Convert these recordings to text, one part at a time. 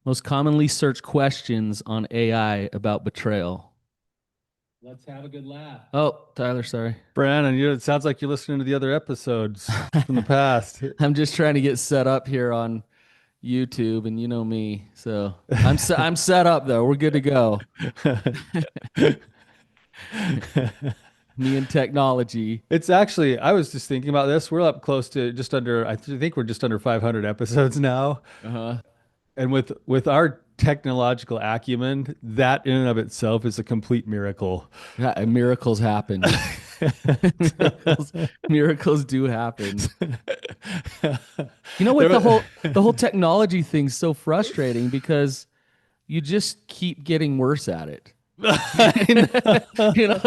Most commonly searched questions on AI about betrayal. Let's have a good laugh. Oh, Tyler, sorry. Brannon, it sounds like you're listening to the other episodes from the past. I'm just trying to get set up here on YouTube, and you know me, so I'm set up though. We're good to go. Me and technology. It's actually, I was just thinking about this. We're up close to just under, think we're just under 500 episodes now. Uh-huh. And with our technological acumen, that in and of itself is a complete miracle. Yeah, miracles happen. miracles, miracles do happen. You know what, There, the whole technology thing's so frustrating because you just keep getting worse at it. I know.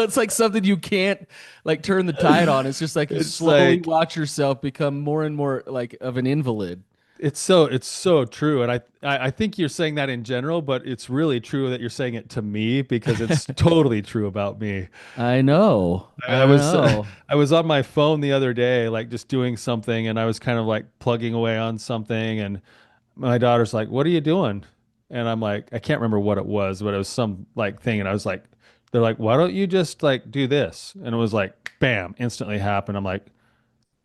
It's like something you can't like turn the tide on. It's just like you It's slowly like watch yourself become more and more like of an invalid. it's so true, and I think you're saying that in general, but it's really true that you're saying it to me because it's totally true about me. I know. I I was know. I was on my phone the other day, like just doing something, and I was kind of like plugging away on something, and my daughter's like, "What are you doing?" And I'm like, I can't remember what it was, but it was some like thing, and I was like, they're like, "Why don't you just like do this?" And it was like, bam, instantly happened. I'm like,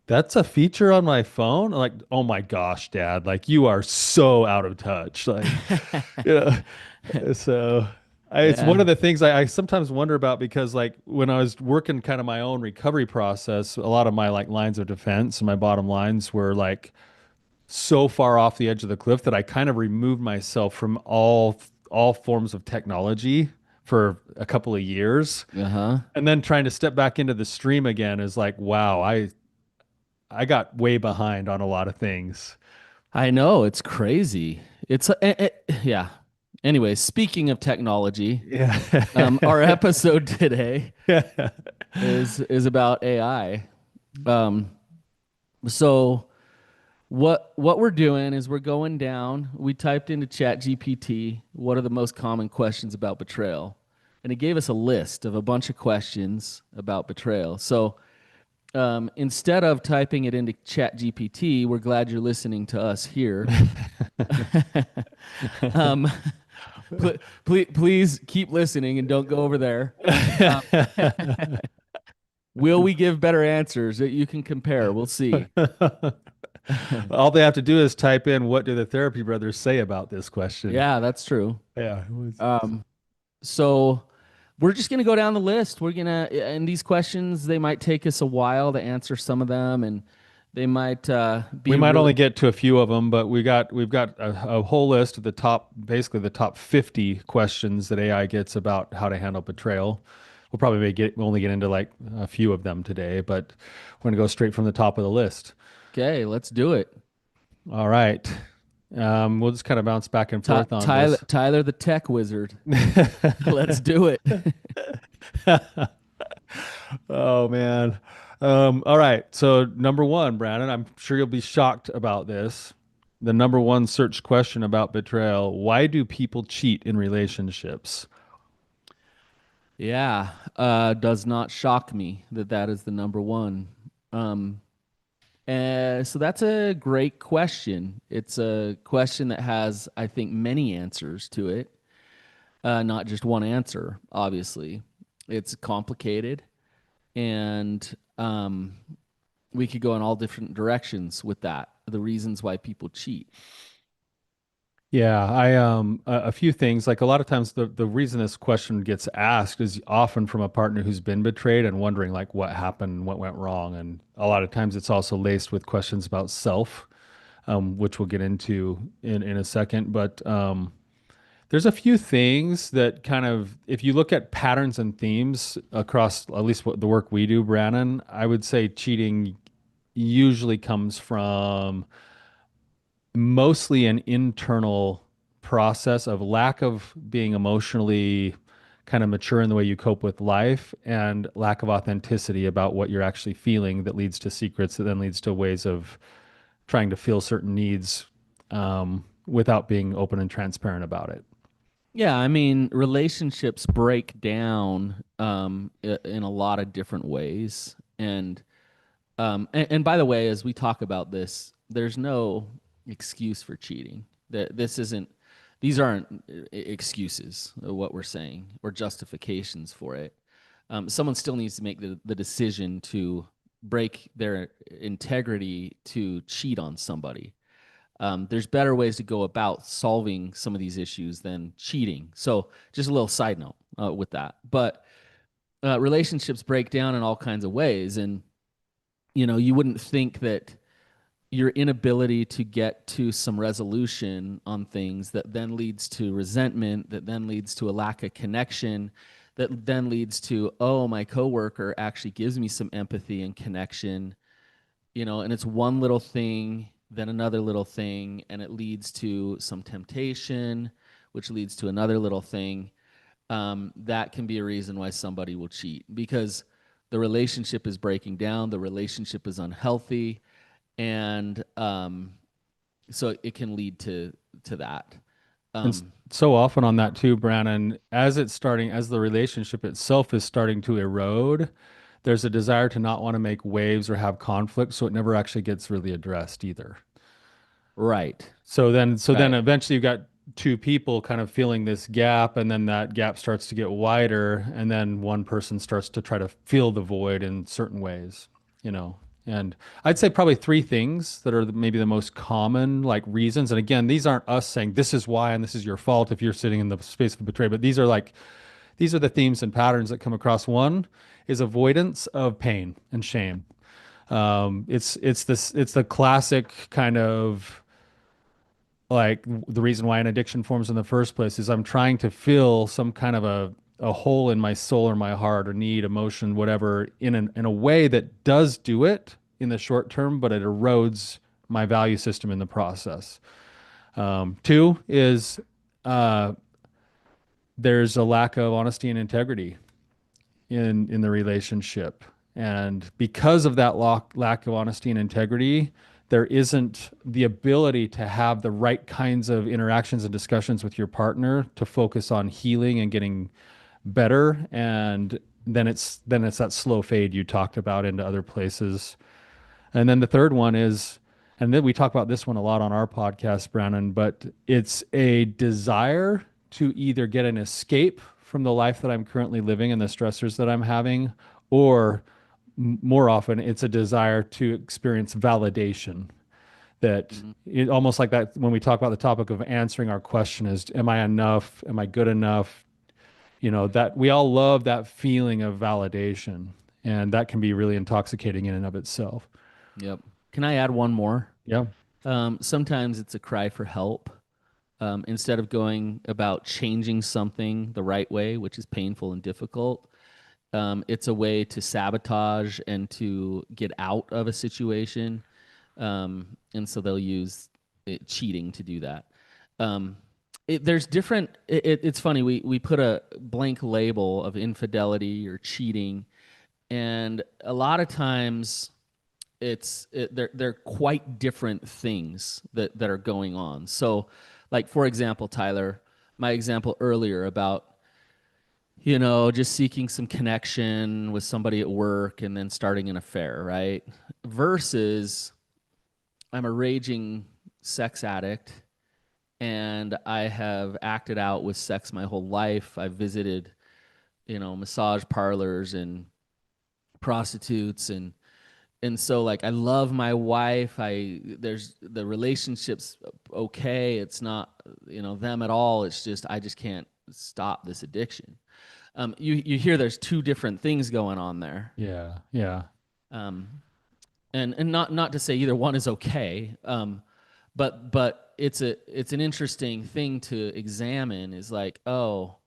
that's a feature on my phone? Like, oh my gosh, Dad, like you are so out of touch. Like, yeah. So it's one Yeah. of the things I sometimes wonder about because like when I was working kind of my own recovery process, a lot of my like lines of defense and my bottom lines were like so far off the edge of the cliff that I kind of removed myself from all forms of technology for a couple of years. Uh-huh. And then trying to step back into the stream again is like, wow, I got way behind on a lot of things. I know, it's crazy. Yeah. Anyway, speaking of technology, Yeah. our episode today Yeah. is about AI. Um, so what we're doing is we're going down. We typed into Chat GPT, what are the most common questions about betrayal? And it gave us a list of a bunch of questions about betrayal. So instead of typing it into Chat GPT, we're glad you're listening to us here. um, please keep listening and don't go over there. Um, will we give better answers that you can compare? We'll see. All they have to do is type in what do the therapy brothers say about this question. Yeah, that's true. Yeah. Um, so we're just going to go down the list. And these questions, they might take us a while to answer some of them, and they might We be might really, only get to a few of them, but we've got a whole list of the top, basically the top 50 questions that AI gets about how to handle betrayal. We'll probably only get into like a few of them today, but we're gonna go straight from the top of the list. okay, let's do it. All right. We'll just kind of bounce back and forth on Tyler, this. Tyler, the tech wizard. Let's do it. Oh man. All right. So number one, Brandon, I'm sure you'll be shocked about this. The number one search question about betrayal: why do people cheat in relationships? Yeah, does not shock me that that is the number one. Um, so that's a great question. It's a question that has, I think, many answers to it, not just one answer, obviously. It's complicated, and we could go in all different directions with that. The reasons why people cheat. Yeah, I a few things. Like a lot of times the reason this question gets asked is often from a partner who's been betrayed and wondering like what happened, what went wrong. And a lot of times it's also laced with questions about self, which we'll get into in a second. But there's a few things that kind of, if you look at patterns and themes across at least what the work we do, Brannon, I would say cheating usually comes from mostly an internal process of lack of being emotionally kind of mature in the way you cope with life and lack of authenticity about what you're actually feeling that leads to secrets that then leads to ways of trying to fill certain needs without being open and transparent about it. Yeah, I mean, relationships break down in a lot of different ways, and by the way, as we talk about this, there's no excuse for cheating. That this isn't. these aren't excuses of what we're saying or justifications for it. Someone still needs to make the decision to break their integrity to cheat on somebody. There's better ways to go about solving some of these issues than cheating. So, just a little side note with that. But relationships break down in all kinds of ways, and you wouldn't think that your inability to get to some resolution on things that then leads to resentment, that then leads to a lack of connection, that then leads to, oh, my coworker actually gives me some empathy and connection, and it's one little thing, then another little thing, and it leads to some temptation, which leads to another little thing. That can be a reason why somebody will cheat because the relationship is breaking down, the relationship is unhealthy, and so it can lead to that. And Um, so often on that too, Brannon, as the relationship itself is starting to erode, there's a desire to not want to make waves or have conflict, so it never actually gets really addressed either. right, So then right. eventually you've got two people kind of feeling this gap, and then that gap starts to get wider, and then one person starts to try to fill the void in certain ways, you know. And I'd say probably three things that are maybe the most common like reasons. And again, these aren't us saying this is why and this is your fault if you're sitting in the space of betrayal, but these are the themes and patterns that come across. One is avoidance of pain and shame. It's the classic kind of like the reason why an addiction forms in the first place is I'm trying to fill some kind of a hole in my soul or my heart or need, emotion, whatever, in a way that does do it in the short term, but it erodes my value system in the process. Two is uh, there's a lack of honesty and integrity in the relationship. And because of that lack of honesty and integrity, there isn't the ability to have the right kinds of interactions and discussions with your partner to focus on healing and getting better. And then it's that slow fade you talked about into other places. And then the third one is, and then we talk about this one a lot on our podcast, Brannon, but it's a desire to either get an escape from the life that I'm currently living and the stressors that I'm having, or more often, it's a desire to experience validation. That Mhm. it almost like that when we talk about the topic of answering our question is, am I enough? Am I good enough? That we all love that feeling of validation, and that can be really intoxicating in and of itself. Yep. Can I add one more? Yeah. Sometimes it's a cry for help. Instead of going about changing something the right way, which is painful and difficult, it's a way to sabotage and to get out of a situation. And so they'll use cheating to do that. Um, there's different. It's funny. We put a blank label of infidelity or cheating, and a lot of times they're quite different things that are going on. So, like for example, Tyler, my example earlier about just seeking some connection with somebody at work and then starting an affair, right? Versus I'm a raging sex addict and I have acted out with sex my whole life. I've visited, massage parlors and prostitutes and so like I love my wife. There's the relationship's okay. It's not, them at all. It's just I just can't stop this addiction. You hear there's two different things going on there. Yeah. Yeah. Um, and not to say either one is okay. But it's an interesting thing to examine is like, oh,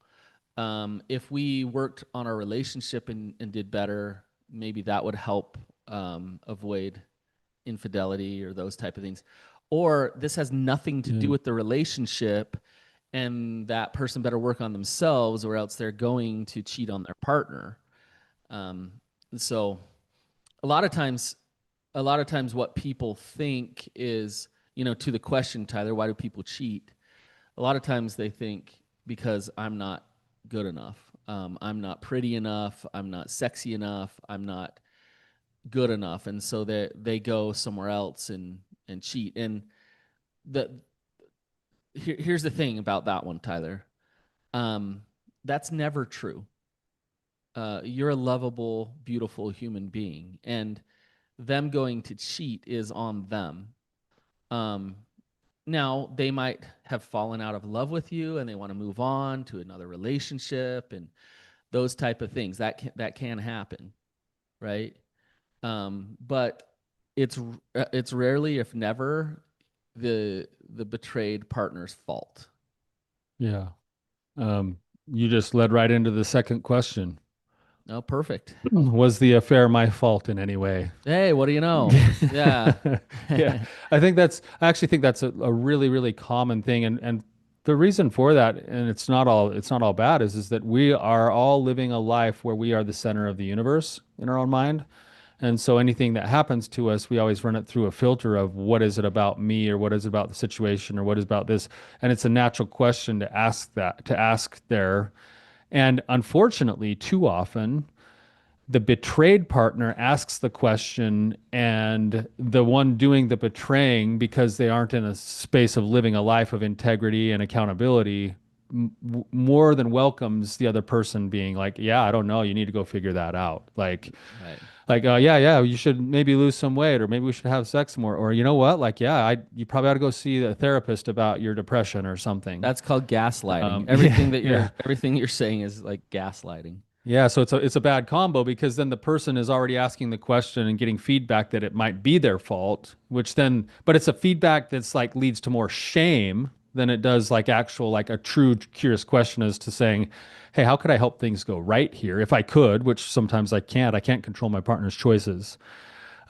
if we worked on our relationship and did better, maybe that would help avoid infidelity or those type of things. Or this has nothing to do Yeah. with the relationship and that person better work on themselves or else they're going to cheat on their partner. Um, so a lot of times a lot of times what people think is, to the question, Tyler, why do people cheat? A lot of times they think because I'm not good enough. I'm not pretty enough. I'm not sexy enough. I'm not good enough. And so they go somewhere else and cheat. And the here's the thing about that one, Tyler. Um, that's never true. You're a lovable, beautiful human being, and them going to cheat is on them. Um, Now they might have fallen out of love with you and they want to move on to another relationship and those type of things that can happen, right? But it's it's rarely, if never, the betrayed partner's fault. Yeah. Um, you just led right into the second question. Oh, perfect. Was the affair my fault in any way? Hey, what do you know? Yeah. Yeah, I actually think that's a really, really common thing. And the reason for that, and it's not all bad, is that we are all living a life where we are the center of the universe in our own mind. And so anything that happens to us, we always run it through a filter of what is it about me, or what is it about the situation, or what is about this. And it's a natural question to ask there. And unfortunately, too often, the betrayed partner asks the question, and the one doing the betraying, because they aren't in a space of living a life of integrity and accountability, more than welcomes the other person being like, yeah, I don't know, you need to go figure that out. Right. Yeah, you should maybe lose some weight, or maybe we should have sex more, or you know what, like, yeah, you probably ought to go see a therapist about your depression or something. That's called gaslighting. Yeah, yeah. Everything you're saying is like gaslighting. Yeah, so it's a bad combo, because then the person is already asking the question and getting feedback that it might be their fault, which then, but it's a feedback that's like leads to more shame than it does like actual, like a true curious question as to saying, hey, how could I help things go right here if I could, which sometimes I can't. I can't control my partner's choices.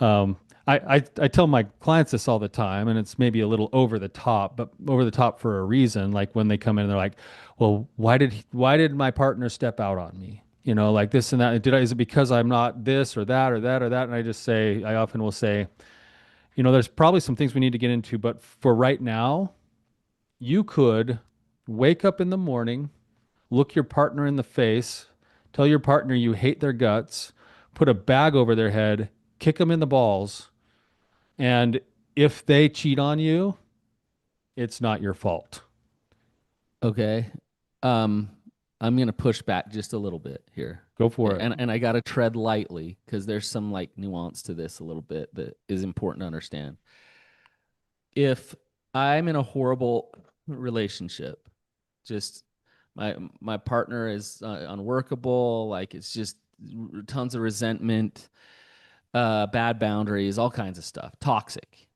Um, I tell my clients this all the time, and it's maybe a little over the top, but over the top for a reason. Like when they come in and they're like, "Well, why did my partner step out on me? You know, like this and that. Is it because I'm not this or that or that or that?" And I often will say, you know, there's probably some things we need to get into, but for right now, you could wake up in the morning, look your partner in the face, tell your partner you hate their guts, put a bag over their head, kick them in the balls, and if they cheat on you, it's not your fault. Okay. Um, I'm gonna push back just a little bit here. Go for it. And I gotta tread lightly because there's some like nuance to this a little bit that is important to understand. If I'm in a horrible relationship, just my partner is unworkable, like it's just tons of resentment, bad boundaries, all kinds of stuff, toxic.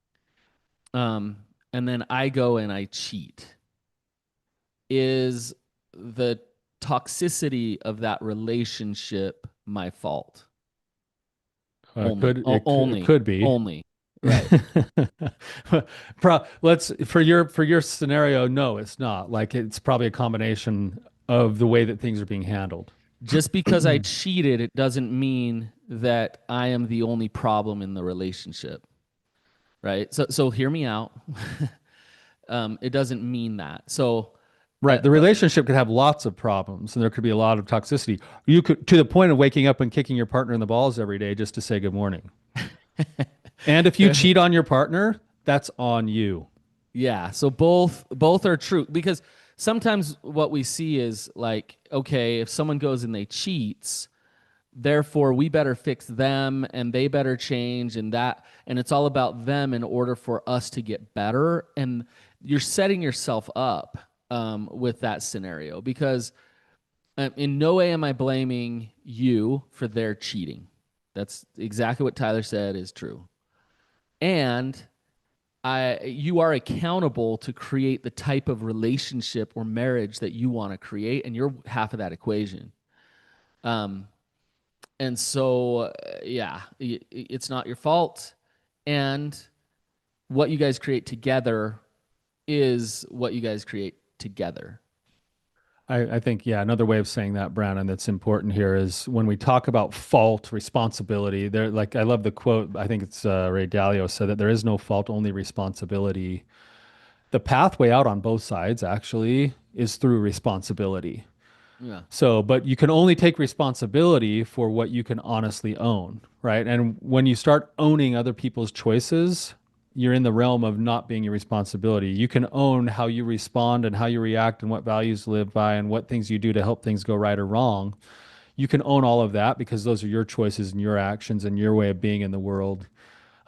Um, and then I go and I cheat. Is the toxicity of that relationship my fault? Only, It only, could be. only. Right. Let's for your scenario, no, it's not. Like it's probably a combination of the way that things are being handled. Just because I cheated, it doesn't mean that I am the only problem in the relationship. Right. So hear me out. It doesn't mean that. So, Right. The relationship could have lots of problems, and there could be a lot of toxicity. You could, to the point of waking up and kicking your partner in the balls every day just to say good morning. And if you cheat on your partner, that's on you. yeah, so both are true because sometimes what we see is like, okay, if someone goes and they cheats, therefore we better fix them and they better change and it's all about them in order for us to get better. And you're setting yourself up with that scenario because in no way am I blaming you for their cheating. That's exactly what Tyler said is true. And you are accountable to create the type of relationship or marriage that you want to create, and you're half of that equation. Um, and so, yeah, it's not your fault, and what you guys create together is what you guys create together. I think, yeah, another way of saying that, Brannon, that's important here is when we talk about fault, responsibility, there, like, I love the quote. I think it's Ray Dalio said that there is no fault, only responsibility. The pathway out on both sides actually is through responsibility. Yeah, So, but you can only take responsibility for what you can honestly own, right? And when you start owning other people's choices, you're in the realm of not being your responsibility. You can own how you respond and how you react and what values you live by and what things you do to help things go right or wrong. You can own all of that because those are your choices and your actions and your way of being in the world.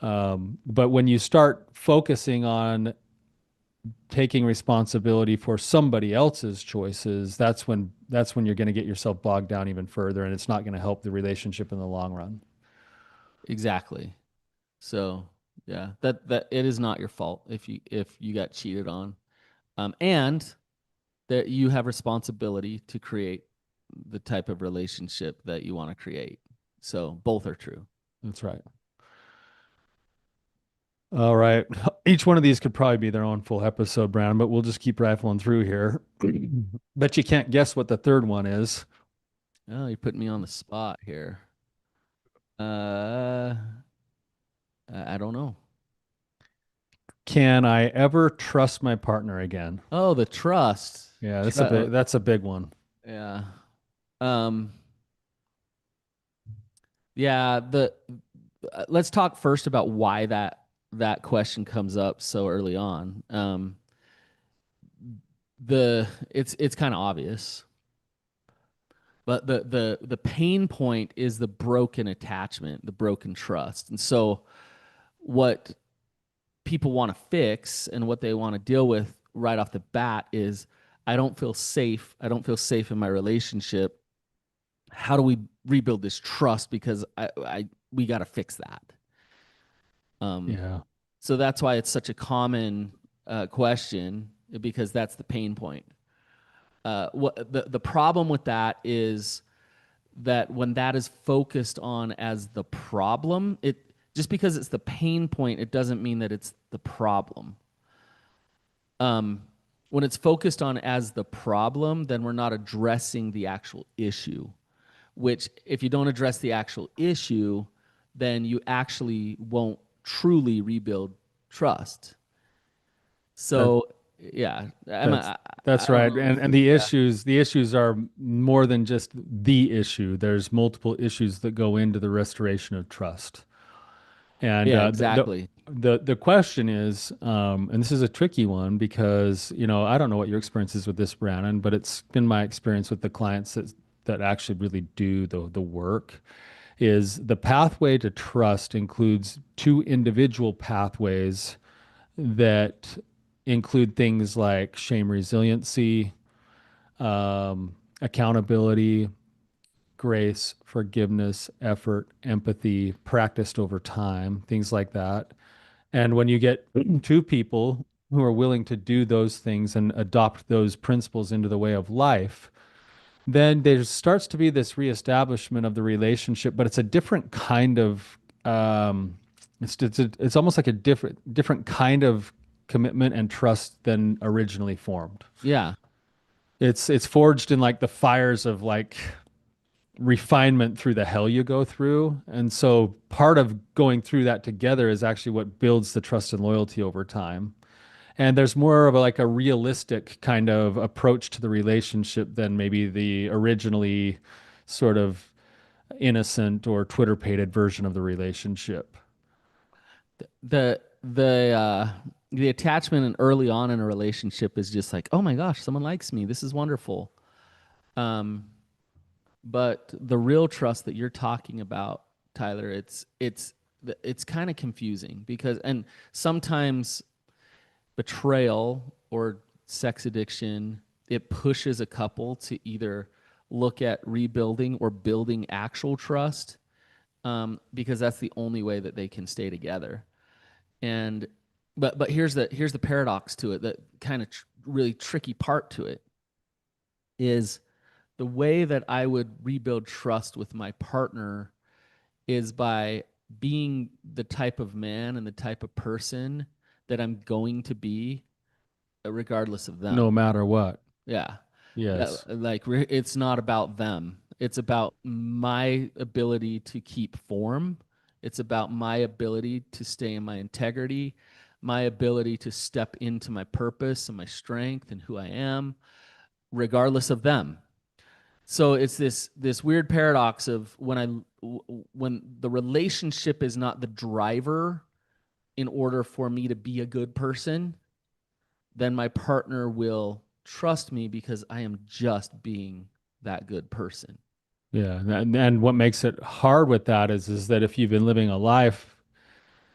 But when you start focusing on taking responsibility for somebody else's choices, that's when you're going to get yourself bogged down even further, and it's not going to help the relationship in the long run. Exactly. So yeah, that it is not your fault if you got cheated on, and that you have responsibility to create the type of relationship that you want to create. So both are true. That's right. All right. Each one of these could probably be their own full episode, Brandon, but we'll just keep rifling through here. Bet you can't guess what the third one is. Oh, you're putting me on the spot here. Uh, I don't know. Can I ever trust my partner again? Oh, the trust. Yeah, that's a big one. Yeah. Um. Yeah. The Let's talk first about why that question comes up so early on. It's kind of obvious, but the pain point is the broken attachment, the broken trust, and so what people want to fix and what they want to deal with right off the bat is I don't feel safe. I don't feel safe in my relationship. How do we rebuild this trust? Because I we got to fix that. Um, Yeah. so that's why it's such a common question because that's the pain point. What the problem with that is that when that is focused on as the problem, it just because it's the pain point, it doesn't mean that it's the problem. Um, when it's focused on as the problem, then we're not addressing the actual issue. Which, if you don't address the actual issue, then you actually won't truly rebuild trust. That So, yeah, that's I that's don't right. know. And the issues are more than just the issue. There's multiple issues that go into the restoration of trust. And Yeah, the exactly. the question is, and this is a tricky one because I don't know what your experience is with this, Brannon, but it's been my experience with the clients that actually really do the work. Is the pathway to trust includes two individual pathways that include things like shame resiliency, accountability, grace, forgiveness, effort, empathy, practiced over time, things like that. And when you get two people who are willing to do those things and adopt those principles into the way of life, then there starts to be this reestablishment of the relationship, but it's a different kind of it's almost like a different kind of commitment and trust than originally formed. Yeah, It's forged in like the fires of like refinement through the hell you go through. And so part of going through that together is actually what builds the trust and loyalty over time. And there's more of like a realistic kind of approach to the relationship than maybe the originally sort of innocent or Twitter pated version of the relationship. the the uh, the attachment and early on in a relationship is just like, oh my gosh, someone likes me. This is wonderful. Um, but the real trust that you're talking about, Tyler, it's kind of confusing because and sometimes betrayal or sex addiction, it pushes a couple to either look at rebuilding or building actual trust, because that's the only way that they can stay together. And but here's the paradox to it, that kind of really tricky part to it is the way that I would rebuild trust with my partner is by being the type of man and the type of person that I'm going to be regardless of No them. matter what. Yeah. Yes. It's not about them. It's about my ability to keep form. It's about my ability to stay in my integrity, my ability to step into my purpose and my strength and who I am, regardless of them. So it's this weird paradox of when the relationship is not the driver in order for me to be a good person, then my partner will trust me because I am just being that good person. Yeah, and what makes it hard with that is that if you've been living a life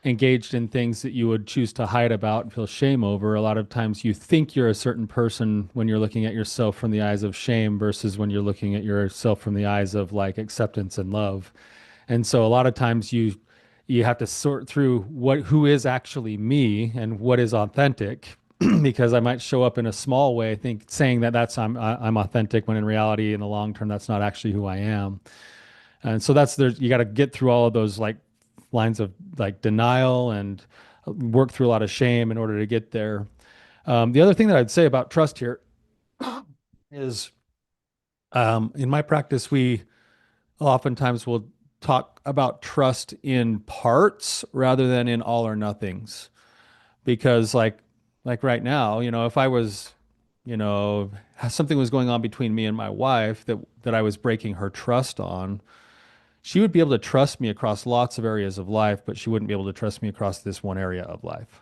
engaged in things that you would choose to hide about and feel shame over, a lot of times you think you're a certain person when you're looking at yourself from the eyes of shame versus when you're looking at yourself from the eyes of like acceptance and love. And so a lot of times you have to sort through what who is actually me and what is authentic because I might show up in a small way think saying that I'm authentic when in reality in the long term that's not actually who I am. And so that's there you got to get through all of those like lines of like denial and work through a lot of shame in order to get there. The other thing that I'd say about trust here is in my practice, we oftentimes will talk about trust in parts rather than in all or nothings. Because like right now, if I was, something was going on between me and my wife that I was breaking her trust on, she would be able to trust me across lots of areas of life, but she wouldn't be able to trust me across this one area of life.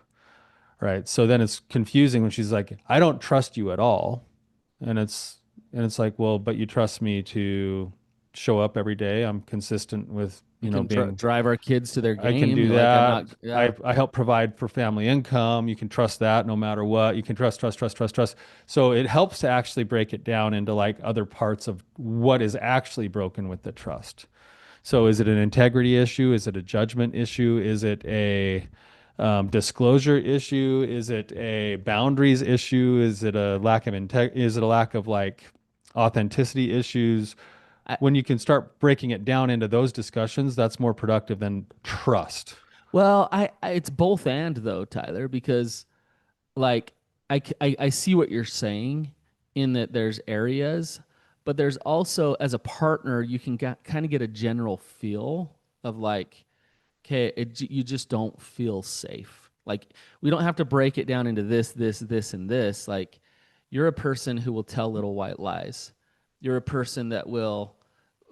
Right. So then it's confusing when she's like, I don't trust you at all. And it's like, well, but you trust me to show up every day. I'm consistent with, We can being drive our kids to their I can game. do Like I'm that. not, yeah, I help provide for family income. You can trust that no matter what. You can trust, trust, trust, trust, trust. So it helps to actually break it down into like other parts of what is actually broken with the trust. So is it an integrity issue? Is it a judgment issue? Is it a disclosure issue? Is it a boundaries issue? Is it a lack of Is it a lack of like authenticity issues? I, When you can start breaking it down into those discussions, that's more productive than trust. well, it's both and though, Tyler, because like I see what you're saying in that there's areas, but there's also as a partner you can kind of get a general feel of like, okay, you just don't feel safe. Like we don't have to break it down into this, and this. Like you're a person who will tell little white lies. You're a person that will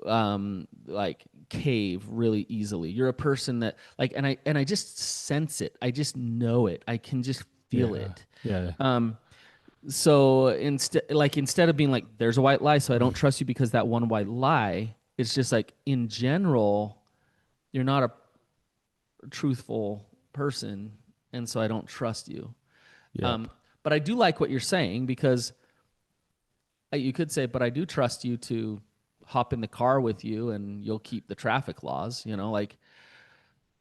like cave really easily. You're a person that like and I just sense it. I just know it. I can just feel Yeah. it. Yeah. Um so instead of being like there's a white lie so I don't trust you because that one white lie, it's just like in general you're not a truthful person and so I don't trust you. Yep. Um but I do like what you're saying because you could say but I do trust you to hop in the car with you and you'll keep the traffic laws, like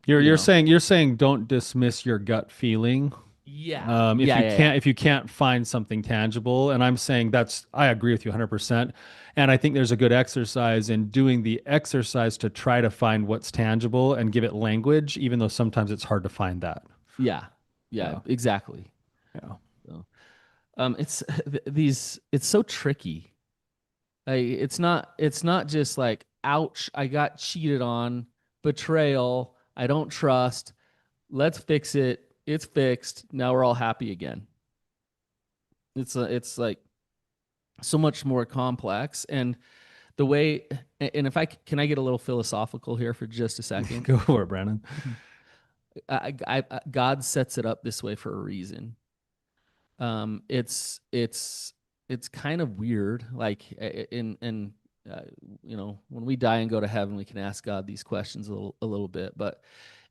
You're you you're know saying you're saying don't dismiss your gut feeling. yeah If yeah you yeah yeah can't find something tangible, and I'm saying I agree with you 100%. And I think there's a good exercise in doing the exercise to try to find what's tangible and give it language, even though sometimes it's hard to find that. yeah yeah Yeah. exactly. Yeah. So, it's these it's so tricky. Like it's not just like ouch I got cheated on, betrayal, I don't trust, let's fix it, it's fixed, now we're all happy again. It's like so much more complex. And the way and if I can I get a little philosophical here for just a second. Go for it, Brandon. God sets it up this way for a reason. It's kind of weird. Like in uh, when we die and go to heaven, we can ask God these questions a little bit. But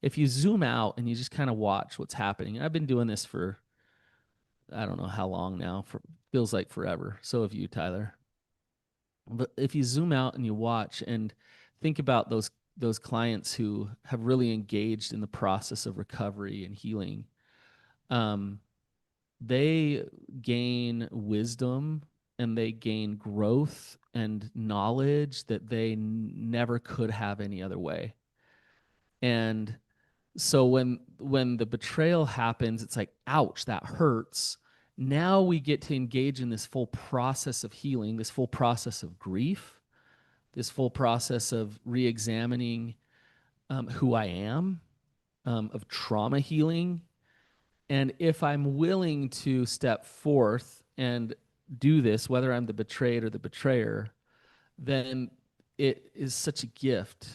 if you zoom out and you just kind of watch what's happening, and I've been doing this for I don't know how long now. For feels like forever. So have you, Tyler. But if you zoom out and you watch and think about those clients who have really engaged in the process of recovery and healing, um, they gain wisdom and they gain growth and knowledge that they never could have any other way. And so when the betrayal happens, it's like, ouch, that hurts. Now we get to engage in this full process of healing, this full process of grief, this full process of re-examining who I am, of trauma healing. And if I'm willing to step forth and do this, whether I'm the betrayed or the betrayer, then it is such a gift.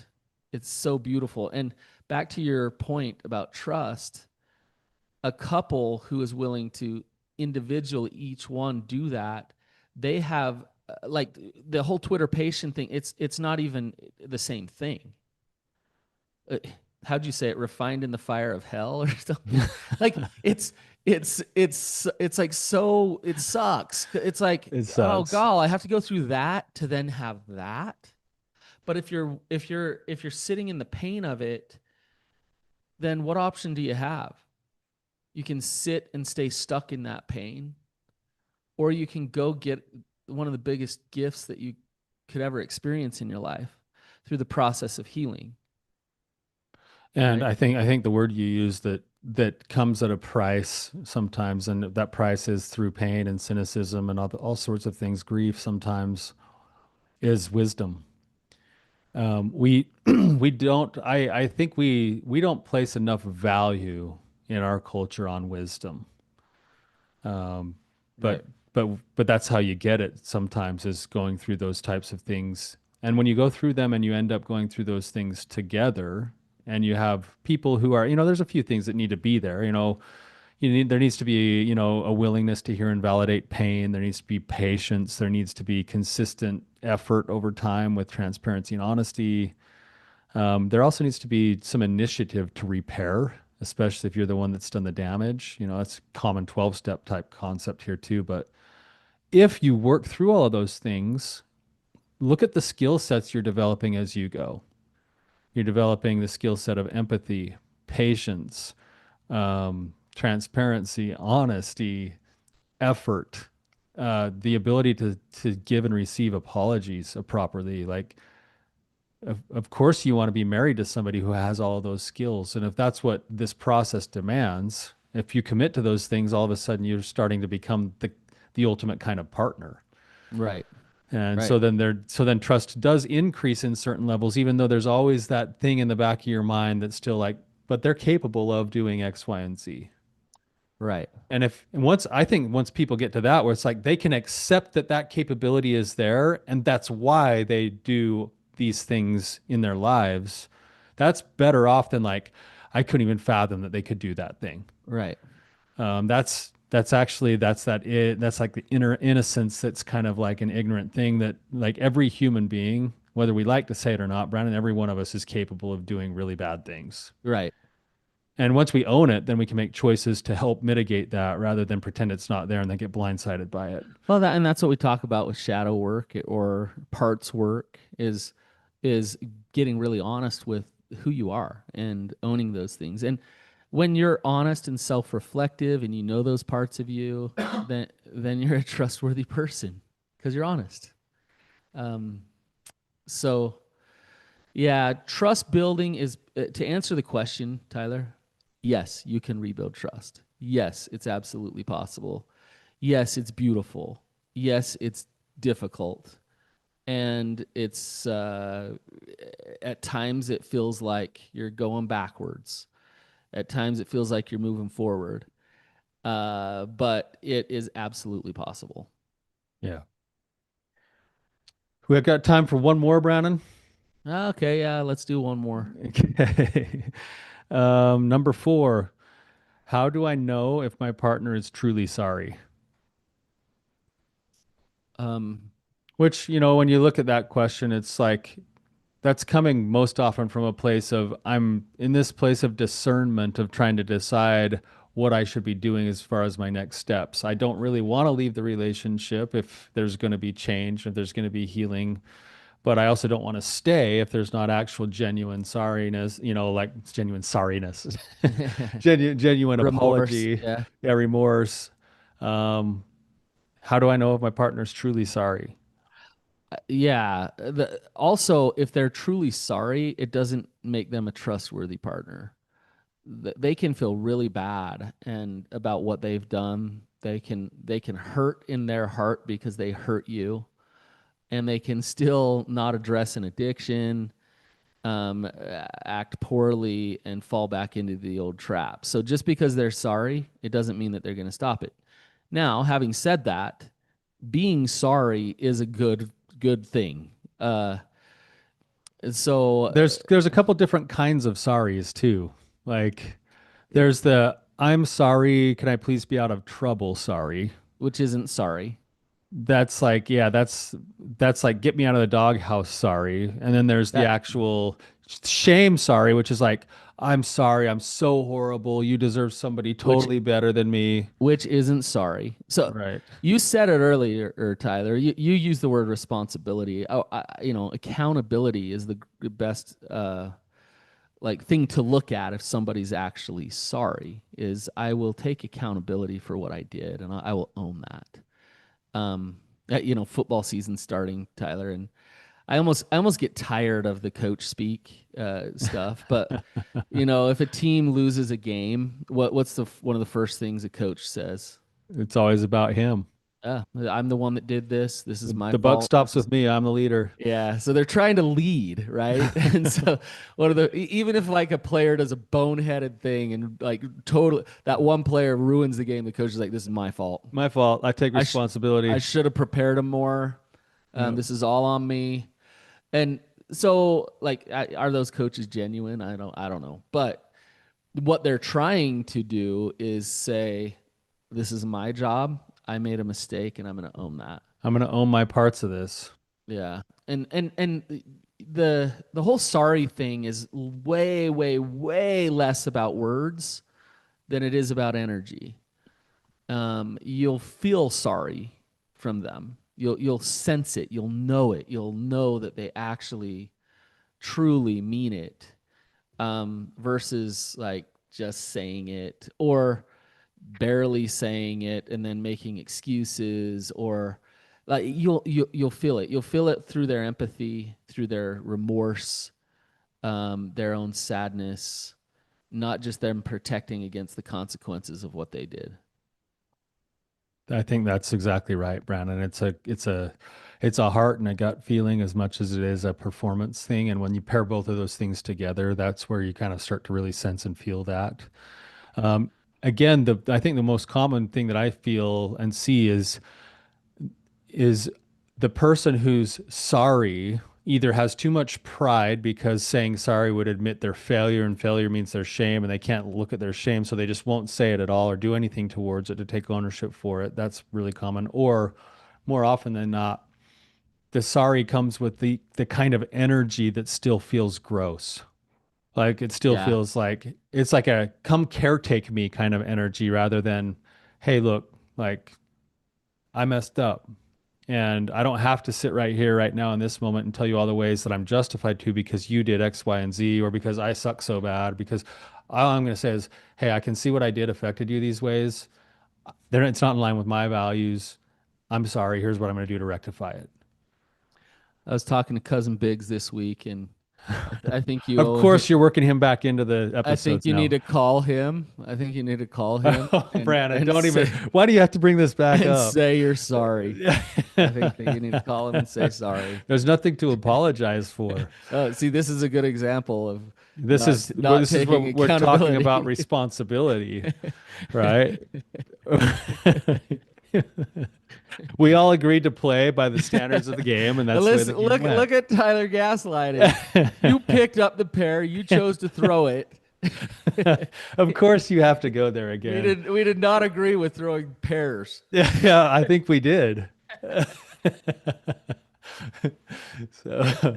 It's so beautiful. And back to your point about trust, a couple who is willing to individually each one do that, they have like the whole Twitter patient thing. It's not even the same thing. Uh, how'd you say it? Refined in the fire of hell or something? Like it's like so it sucks. It's like, It oh sucks. god, I have to go through that to then have that. But if you're sitting in the pain of it, then what option do you have? You can sit and stay stuck in that pain, or you can go get one of the biggest gifts that you could ever experience in your life through the process of healing, And right? I think the word you use that comes at a price sometimes, and that price is through pain and cynicism and all sorts of things, grief sometimes, is wisdom. We we don't I think we don't place enough value in our culture on wisdom. Um, Right. but but that's how you get it sometimes, is going through those types of things. And when you go through them and you end up going through those things together, and you have people who are, there's a few things that need to be there. There needs to be, a willingness to hear and validate pain. There needs to be patience. There needs to be consistent effort over time with transparency and honesty. There also needs to be some initiative to repair, especially if you're the one that's done the damage. That's a common 12-step type concept here too. But if you work through all of those things, look at the skill sets you're developing as you go. You're developing the skill set of empathy, patience, transparency, honesty, effort, the ability to give and receive apologies properly. Like, of course, you want to be married to somebody who has all of those skills. And if that's what this process demands, if you commit to those things, all of a sudden you're starting to become the ultimate kind of partner. Right. And Right. so then trust does increase in certain levels, even though there's always that thing in the back of your mind that's still like, but they're capable of doing X, Y, and Z. Right. And once people get to that, where it's like they can accept that that capability is there, and that's why they do these things in their lives, that's better off than like, I couldn't even fathom that they could do that thing. Right. That's actually that's like the inner innocence, that's kind of like an ignorant thing that, like, every human being, whether we like to say it or not, Brandon, every one of us is capable of doing really bad things. Right. And once we own it, then we can make choices to help mitigate that, rather than pretend it's not there and then get blindsided by it. Well, that's what we talk about with shadow work or parts work is getting really honest with who you are and owning those things. And when you're honest and self-reflective and you know those parts of you, then you're a trustworthy person because you're honest. Um, so yeah, trust building is to answer the question, Tyler. Yes, you can rebuild trust. Yes, it's absolutely possible. Yes, it's beautiful. Yes, it's difficult. And it's at times it feels like you're going backwards. At times it feels like you're moving forward. But it is absolutely possible. Yeah. We got time for one more, Brandon. Okay, yeah, let's do one more. Okay. Number 4. How do I know if my partner is truly sorry? Um, Which, when you look at that question, it's like that's coming most often from a place of, I'm in this place of discernment of trying to decide what I should be doing as far as my next steps. I don't really want to leave the relationship if there's going to be change, if there's going to be healing, but I also don't want to stay if there's not actual genuine sorriness, like genuine sorriness, genuine remorse. apology, Yeah. yeah, remorse. Um, how do I know if my partner's truly sorry? Yeah. Also, if they're truly sorry, it doesn't make them a trustworthy partner. They can feel really bad and about what they've done. They can hurt in their heart because they hurt you, and they can still not address an addiction, act poorly, and fall back into the old trap. So just because they're sorry, it doesn't mean that they're going to stop it. Now, having said that, being sorry is a good thing. So There's a couple different kinds of sorries too. Like, there's the I'm sorry. Can I please be out of trouble? Sorry. which isn't sorry. That's like, yeah, that's like get me out of the doghouse, sorry. And then there's the That actual shame, sorry, which is like, I'm sorry, I'm so horrible. You deserve somebody which totally better than me. which isn't sorry. So Right. you said it earlier, Tyler. You used the word responsibility. Accountability is the best like thing to look at if somebody's actually sorry. Is I will take accountability for what I did, and I will own that. Football season starting, Tyler, and I almost get tired of the coach speak stuff. But if a team loses a game, what's the one of the first things a coach says? It's always about him. I'm the one that did this. This is my The buck fault. stops This is with me. I'm the leader. yeah. So they're trying to lead, right? And so one of the even if like a player does a boneheaded thing and like totally that one player ruins the game, the coach is like, "This is my fault. My fault. I take I sh- I responsibility. should have prepared him more. Yep. This is all on me." And so, like, are those coaches genuine? I don't know. But what they're trying to do is say, "This is my job. I made a mistake, and I'm going to own that." I'm gonna own my parts of this. Yeah, and the whole sorry thing is way, way, way less about words than it is about energy. You'll feel sorry from them. You'll sense it. You'll know it. You'll know that they actually truly mean it, versus like just saying it or barely saying it and then making excuses or like you'll feel it. You'll feel it through their empathy, through their remorse, their own sadness, not just them protecting against the consequences of what they did. I think that's exactly right, Brandon. It's a heart and a gut feeling as much as it is a performance thing. And when you pair both of those things together, that's where you kind of start to really sense and feel that. Um, Again, I think the most common thing that I feel and see is the person who's sorry either has too much pride because saying sorry would admit their failure, and failure means their shame, and they can't look at their shame, so they just won't say it at all or do anything towards it to take ownership for it. That's really common. Or more often than not, the sorry comes with the kind of energy that still feels gross. Like it still Yeah. feels like it's like a come caretake me kind of energy rather than, hey, look, like I messed up. And I don't have to sit right here, right now, in this moment and tell you all the ways that I'm justified to because you did X, Y, and Z, or because I suck so bad. Because all I'm going to say is, hey, I can see what I did affected you these ways. It's not in line with my values. I'm sorry. Here's what I'm going to do to rectify it. I was talking to cousin Biggs this week, and I think you Of owe him. course, you're working him back into the I think episodes you need now. to call him. I think you need to call him Oh, and Brandon, and don't even. say Why do you have to bring this back and up? say you're sorry. I think that you need to call him and say sorry. There's nothing to apologize for. See, this is a good example of This not is well, not this is taking what we're talking about accountability. responsibility, right? We all agreed to play by the standards of the game, and that's the way the Listen, game look went. at Tyler gaslighting. You picked up the pair. You chose to throw it. Of course, you have to go there We again. did not agree with throwing pairs. Yeah, yeah, I think we did. So,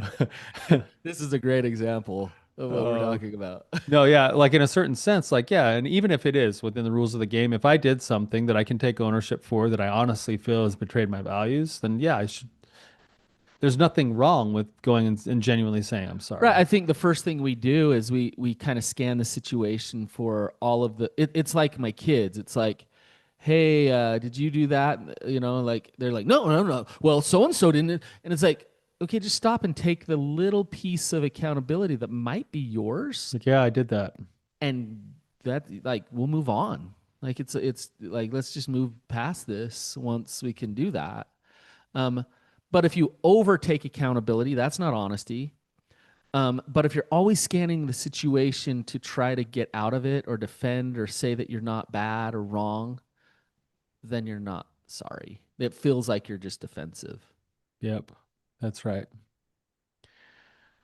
This is a great example of what we're uh, talking about. no, yeah, like in a certain sense, like, yeah, and even if it is within the rules of the game, if I did something that I can take ownership for that I honestly feel has betrayed my values, then yeah, I should. There's nothing wrong with going and genuinely saying I'm Right. sorry. I think the first thing we do is we kind of scan the situation for all of it's like my kids. It's like, hey, did you do that? Like they're like, no, no, no. Well, so and so didn't. And it's like, okay, just stop and take the little piece of accountability that might be yours, Like, yeah, I did that. and that like we'll move on. Like it's like let's just move past this once we can do that. Um, but if you overtake accountability, that's not honesty. But if you're always scanning the situation to try to get out of it or defend or say that you're not bad or wrong, then you're not sorry. It feels like you're just defensive. Yep, that's right.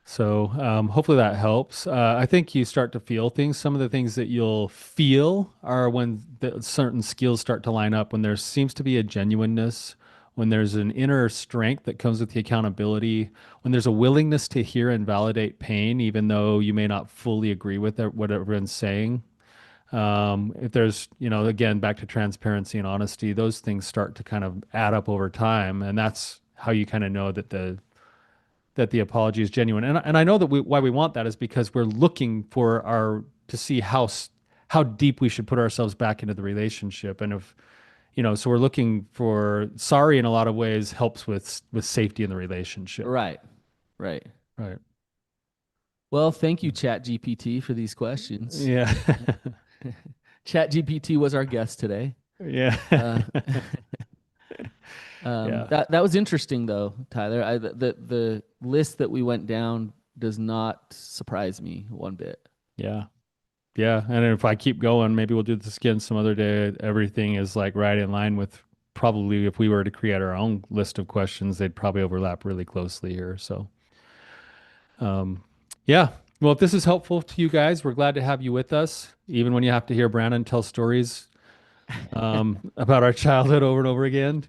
So hopefully that helps. I think you start to feel things. Some of the things that you'll feel are when certain skills start to line up, when there seems to be a genuineness, when there's an inner strength that comes with the accountability, when there's a willingness to hear and validate pain, even though you may not fully agree with what everyone's saying. If there's, again, back to transparency and honesty, those things start to kind of add up over time. And that's how you kind of know that the apology is genuine. And I know that why we want that is because we're looking for to see how deep we should put ourselves back into the relationship. And if, so we're looking for sorry in a lot of ways helps with safety in the relationship. Right. Right. Right. Well, thank you, Chat GPT, for these questions. Yeah. Chat GPT was our guest today. Yeah. Uh, Yeah. that was interesting, though, Tyler. The list that we went down does not surprise me one bit. Yeah. Yeah. And if I keep going, maybe we'll do this again some other day. Everything is like right in line with probably if we were to create our own list of questions, they'd probably overlap really closely here. So, um, yeah. Well, if this is helpful to you guys, we're glad to have you with us, even when you have to hear Brannon tell stories about our childhood over and over again.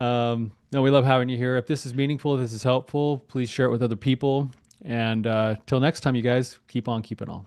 No, we love having you here. If this is meaningful, if this is helpful, please share it with other people. And till next time, you guys, keep on keeping on.